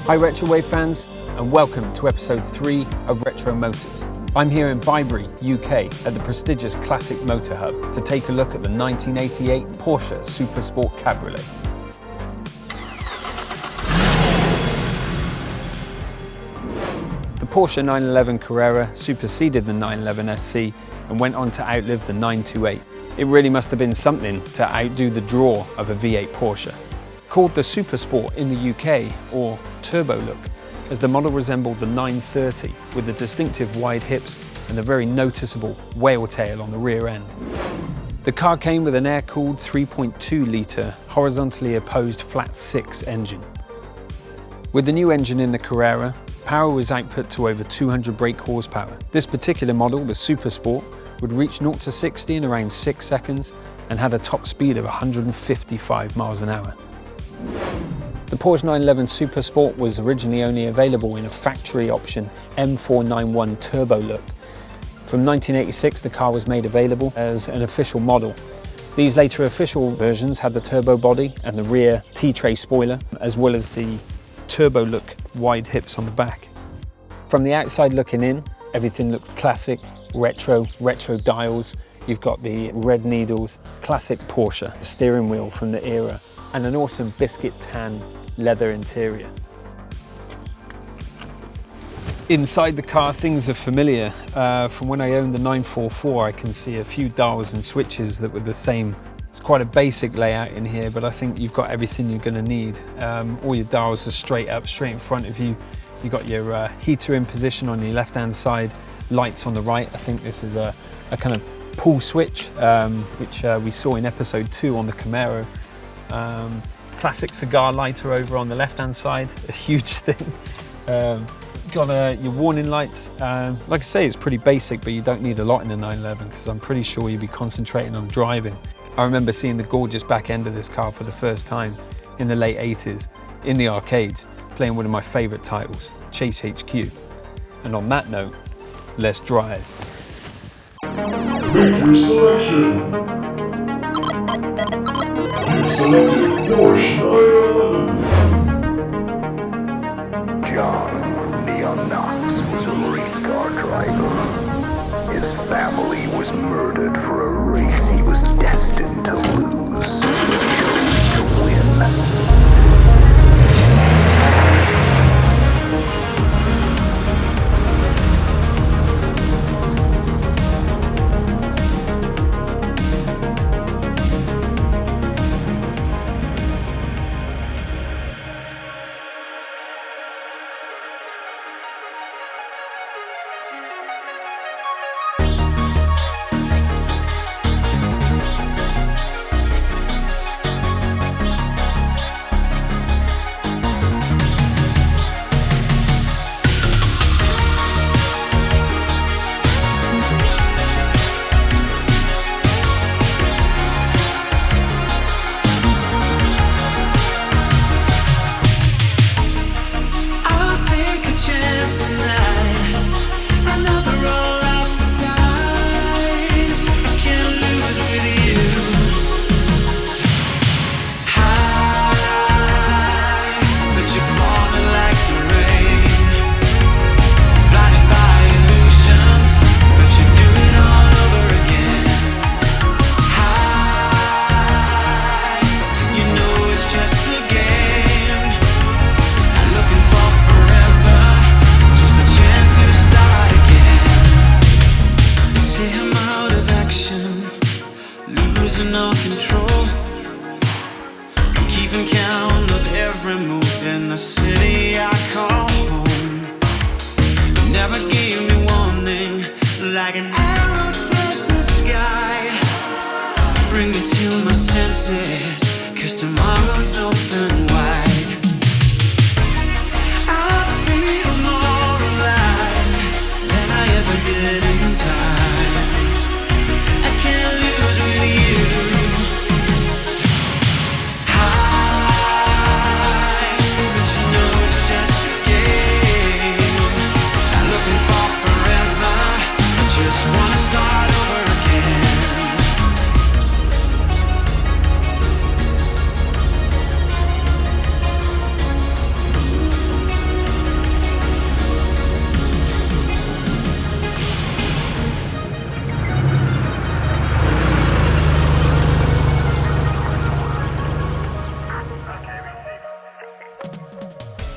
Hi Retrowave fans, and welcome to episode 3 of Retro Motors. I'm here in Bybury, UK at the prestigious Classic Motor Hub to take a look at the 1988 Porsche Supersport Cabriolet. The Porsche 911 Carrera superseded the 911 SC and went on to outlive the 928. It really must have been something to outdo the draw of a V8 Porsche. Called the Supersport in the UK, or Turbo Look, as the model resembled the 930 with the distinctive wide hips and the very noticeable whale tail on the rear end. The car came with an air-cooled 3.2 litre horizontally opposed flat 6 engine. With the new engine in the Carrera, power was output to over 200 brake horsepower. This particular model, the Supersport, would reach 0 to 60 in around 6 seconds and had a top speed of 155 miles an hour. The Porsche 911 Supersport was originally only available in a factory option M491 Turbo Look. From 1986 the car was made available as an official model. These later official versions had the turbo body and the rear T-tray spoiler, as well as the Turbo Look wide hips on the back. From the outside looking in, everything looks classic, retro dials. You've got the red needles, classic Porsche steering wheel from the era, and an awesome biscuit tan leather interior. Inside the car, things are familiar. From when I owned the 944, I can see a few dials and switches that were the same. It's quite a basic layout in here, but I think you've got everything you're going to need. All your dials are straight up, straight in front of you. You've got your heater in position on your left-hand side, lights on the right. I think this is a kind of pull switch, which we saw in episode 2 on the Camaro. Classic cigar lighter over on the left-hand side, a huge thing. Got your warning lights. Like I say, it's pretty basic, but you don't need a lot in a 911 because I'm pretty sure you'll be concentrating on driving. I remember seeing the gorgeous back end of this car for the first time in the late 80s in the arcades, playing one of my favourite titles, Chase HQ. And on that note, let's drive. Make your selection. Porsche 911. John Neon Knox was a race car driver. His family was murdered for a race he was destined to lose. He chose to win.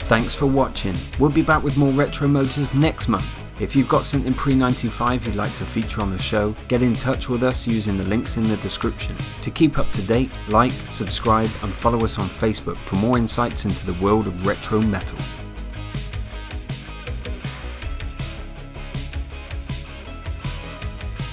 Thanks for watching. We'll be back with more retro motors next month. If you've got something pre-95 you'd like to feature on the show, get in touch with us using the links in the description. To keep up to date, like, subscribe and follow us on Facebook for more insights into the world of retro metal.